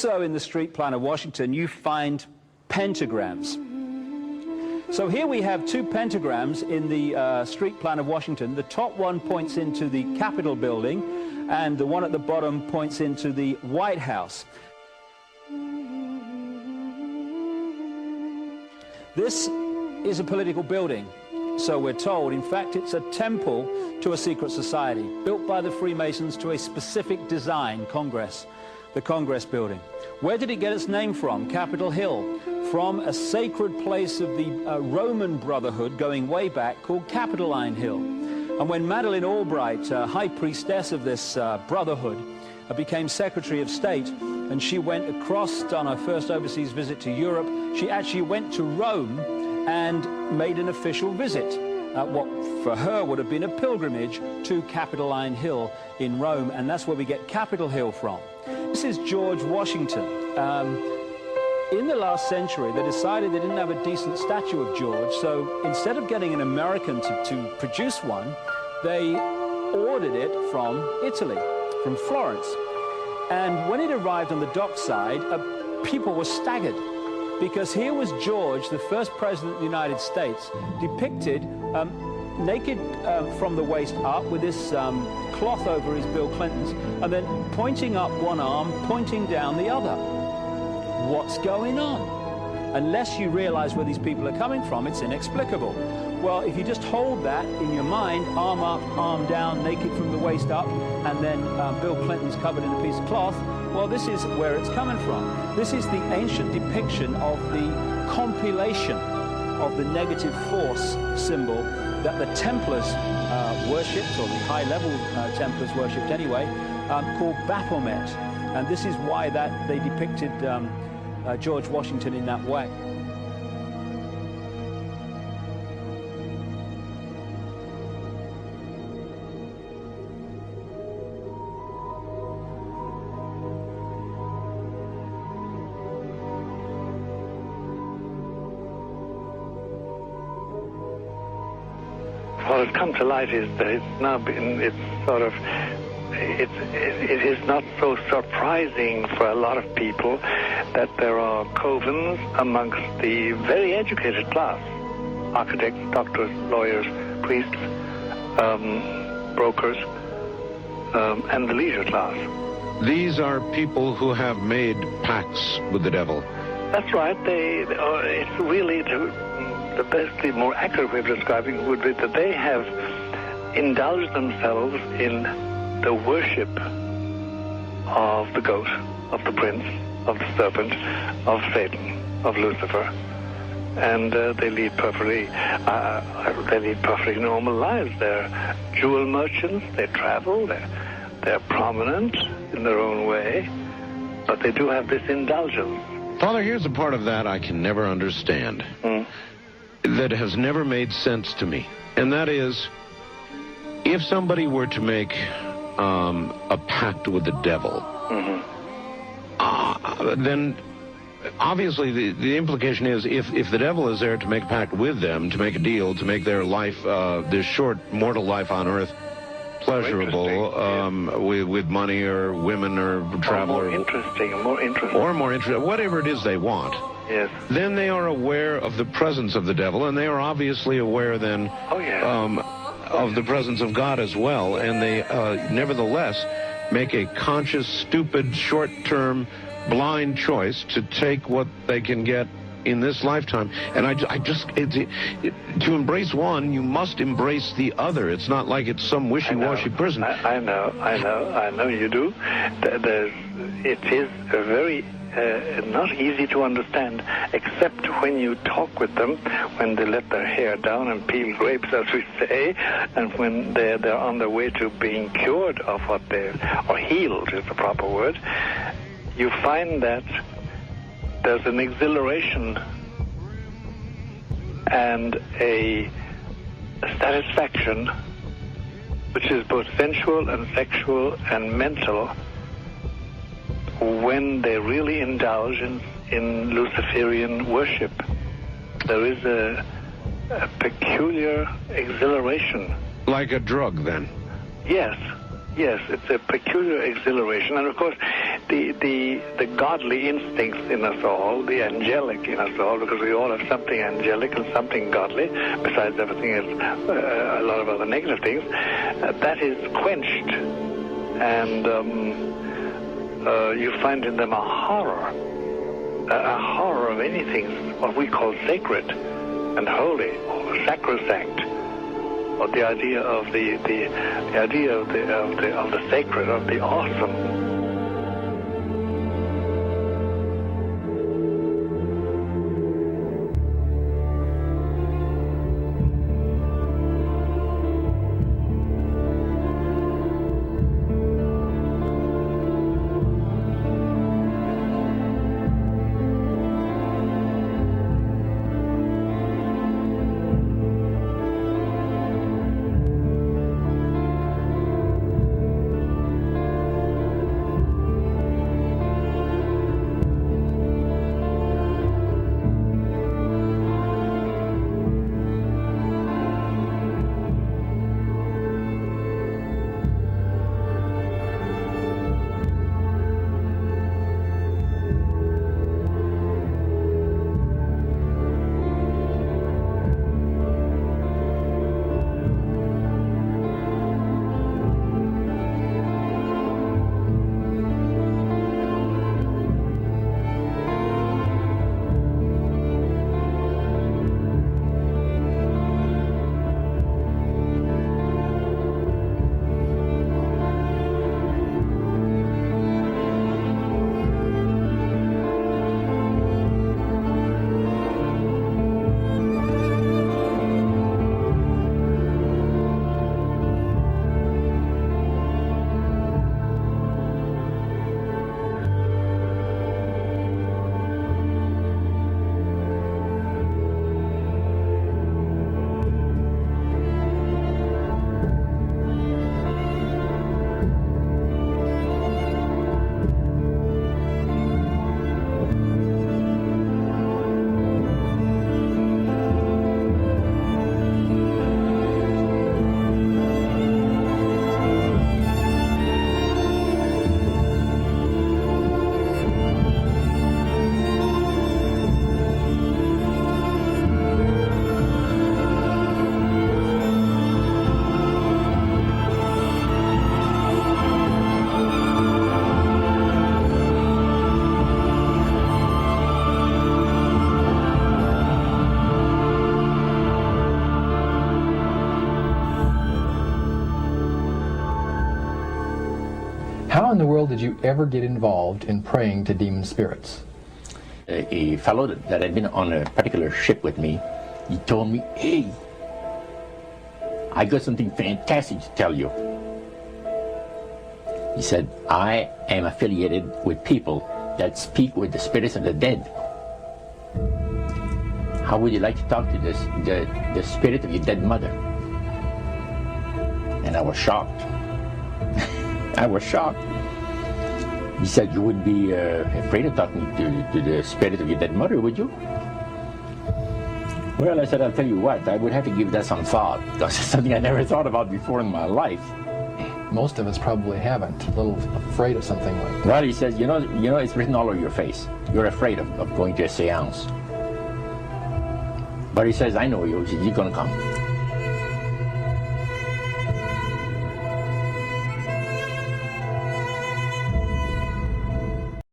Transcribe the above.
Also in the street plan of Washington, you find pentagrams. So here we have two pentagrams in the street plan of Washington. The top one points into the Capitol building, and the one at the bottom points into the White House. This is a political building, so we're told. In fact, it's a temple to a secret society, built by the Freemasons to a specific design, Congress, the Congress building. Where did it get its name from? Capitol Hill, from a sacred place of the Roman Brotherhood going way back called Capitoline Hill. And when Madeleine Albright, high priestess of this brotherhood, became Secretary of State, and she went across on her first overseas visit to Europe, she actually went to Rome and made an official visit, what for her would have been a pilgrimage to Capitoline Hill in Rome, and that's where we get Capitol Hill from. This is George Washington. In the last century, they decided they didn't have a decent statue of George, so instead of getting an American to produce one, they ordered it from Italy, from Florence. And when it arrived on the dockside, people were staggered, because here was George, the first president of the United States, depicted naked from the waist up with this cloth over his Bill Clinton's, and then pointing up one arm, pointing down the other. What's going on? Unless you realize where these people are coming from, it's inexplicable. Well, if you just hold that in your mind, arm up, arm down, naked from the waist up, and then Bill Clinton's covered in a piece of cloth, well, this is where it's coming from. This is the ancient depiction of the compilation of the negative force symbol that the Templars worshipped, or the high-level Templars worshipped anyway, called Baphomet. And this is why that they depicted George Washington in that way. What has come to light is that it's now been, it is not so surprising for a lot of people that there are covens amongst the very educated class, architects, doctors, lawyers, priests, brokers, and the leisure class. These are people who have made pacts with the devil. That's right. It's really the best, the more accurate way of describing it would be that they have indulged themselves in the worship of the goat, of the prince, of the serpent, of Satan, of Lucifer, and they lead perfectly normal lives. They're jewel merchants. They travel. They're prominent in their own way, but they do have this indulgence. Father, here's a part of that I can never understand, that has never made sense to me, and that is, if somebody were to make a pact with the devil, then obviously the implication is if the devil is there to make a pact with them, to make a deal, to make their life, this short mortal life on earth, pleasurable, with money or women or travel, or more interesting, whatever it is they want. Yes. Then they are aware of the presence of the devil, and they are obviously aware then of the presence of God as well, and they nevertheless make a conscious, stupid, short-term, blind choice to take what they can get in this lifetime. And to embrace one, you must embrace the other. It's not like it's some wishy-washy person. I know you do. It is a very not easy to understand, except when you talk with them, when they let their hair down and peel grapes, as we say, and when they're on their way to being cured of what or healed is the proper word. You find that there's an exhilaration and a satisfaction which is both sensual and sexual and mental when they really indulge in Luciferian worship. There is a peculiar exhilaration. Like a drug, then? Yes, it's a peculiar exhilaration. And of course, the godly instincts in us all, the angelic in us all, because we all have something angelic and something godly, besides everything else, a lot of other negative things, that is quenched. And you find in them a horror of anything, what we call sacred and holy, or sacrosanct, or the idea of the idea of the sacred, of the awesome. How in the world did you ever get involved in praying to demon spirits? A fellow that had been on a particular ship with me, he told me, "Hey, I got something fantastic to tell you." He said, "I am affiliated with people that speak with the spirits of the dead. How would you like to talk to the spirit of your dead mother?" And I was shocked. I was shocked. He said, "You wouldn't be afraid of talking to the spirit of your dead mother, would you?" Well, I said, "I'll tell you what, I would have to give that some thought, because it's something I never thought about before in my life." Most of us probably haven't. A little afraid of something like that. Well, he says, you know, it's written all over your face. You're afraid of going to a seance. But he says, "I know you. He says, you're going to come."